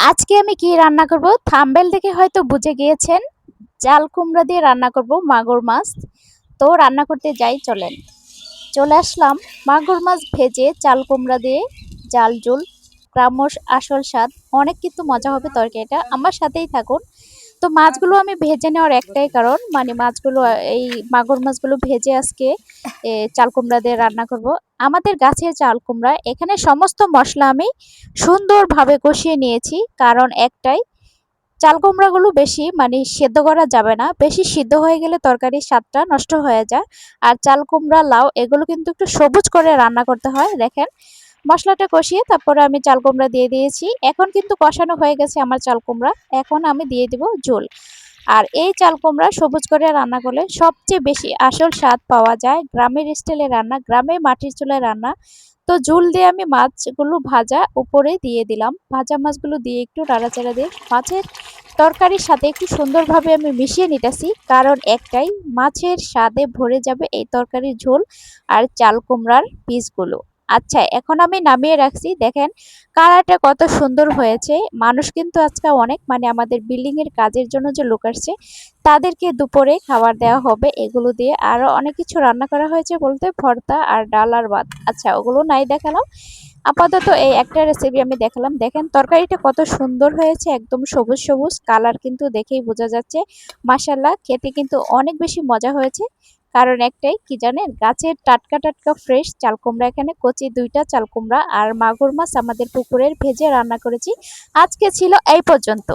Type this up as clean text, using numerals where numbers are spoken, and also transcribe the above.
আজকে আমি কি রান্না করব থাম্বনেল দেখে হয়তো বুঝে গিয়েছেন। চাল কুমড়া দিয়ে রান্না করব মাগুর মাছ। তো রান্না করতে যাই চলেন। চলে আসলাম মাগুর মাছ ভেজে চাল কুমড়া দিয়ে জাল জুল ক্রামশ আসল স্বাদ। অনেক কিন্তু মজা হবে তরকারিটা, আমার সাথেই থাকুন। তো মাছগুলো আমি ভেজে নেওয়ার একটাই কারণ, মানে মাছগুলো এই মাগুর মাছগুলো ভেজে আজকে চাল কুমড়া দিয়ে রান্না করব। আমাদের গাছের চাল কুমড়া, এখানে সমস্ত মশলা আমি সুন্দরভাবে কষিয়ে নিয়েছি, কারণ একটাই, চাল কুমড়াগুলো বেশি মানে সেদ্ধ করা যাবে না, বেশি সিদ্ধ হয়ে গেলে তরকারির স্বাদটা নষ্ট হয়ে যায়। আর চাল কুমড়া লাউ এগুলো কিন্তু একটু সবুজ করে রান্না করতে হয়। দেখেন মশলাটা কষিয়ে তারপরে আমি চাল কুমড়া দিয়ে দিয়েছি। এখন কিন্তু কষানো হয়ে গেছে আমার চাল কুমড়া, এখন আমি দিয়ে দিব ঝোল। আর এই চাল কুমড়া সবুজ করে রান্না করলে সবচেয়ে বেশি আসল স্বাদ পাওয়া যায়। গ্রামের স্টাইলে রান্না, গ্রামে মাটির চুলায় রান্না। তো ঝোল দিয়ে আমি মাছগুলো ভাজা উপরে দিয়ে দিলাম, ভাজা মাছগুলো দিয়ে একটু নাড়াচাড়া দিয়ে মাছের তরকারির সাথে একটু সুন্দরভাবে আমি মিশিয়ে নিতেছি, কারণ একটাই, মাছের স্বাদে ভরে যাবে এই তরকারির ঝোল আর চাল কুমড়ার পিসগুলো। আচ্ছা, এখন আমি নামিয়ে রাখছি। দেখেন কালারটা কত সুন্দর হয়েছে। মানুষ কিন্তু আজকে অনেক, মানে আমাদের বিল্ডিং এর কাজের জন্য যে লোক আসছে তাদেরকে দুপুরে খাবার দেওয়া হবে এগুলো দিয়ে। আরো অনেক কিছু রান্না করা হয়েছে বলতে, ভর্তা আর ডাল আর ভাত। আচ্ছা, ওগুলো নাই দেখালাম, আপাতত এই একটা রেসিপি আমি দেখালাম। দেখেন তরকারিটা কত সুন্দর হয়েছে, একদম সবুজ সবুজ কালার, কিন্তু দেখেই বোঝা যাচ্ছে মাশাআল্লাহ খেতে কিন্তু অনেক বেশি মজা হয়েছে। কারণ একটাই, কি জানেন, গাছের টাটকা টাটকা ফ্রেশ চাল কুমড়া, এখানে কচি দুইটা চাল কুমড়া আর মাগুর মাছ আমাদের পুকুরের ভেজে রান্না করেছি। আজকে ছিল এই পর্যন্ত।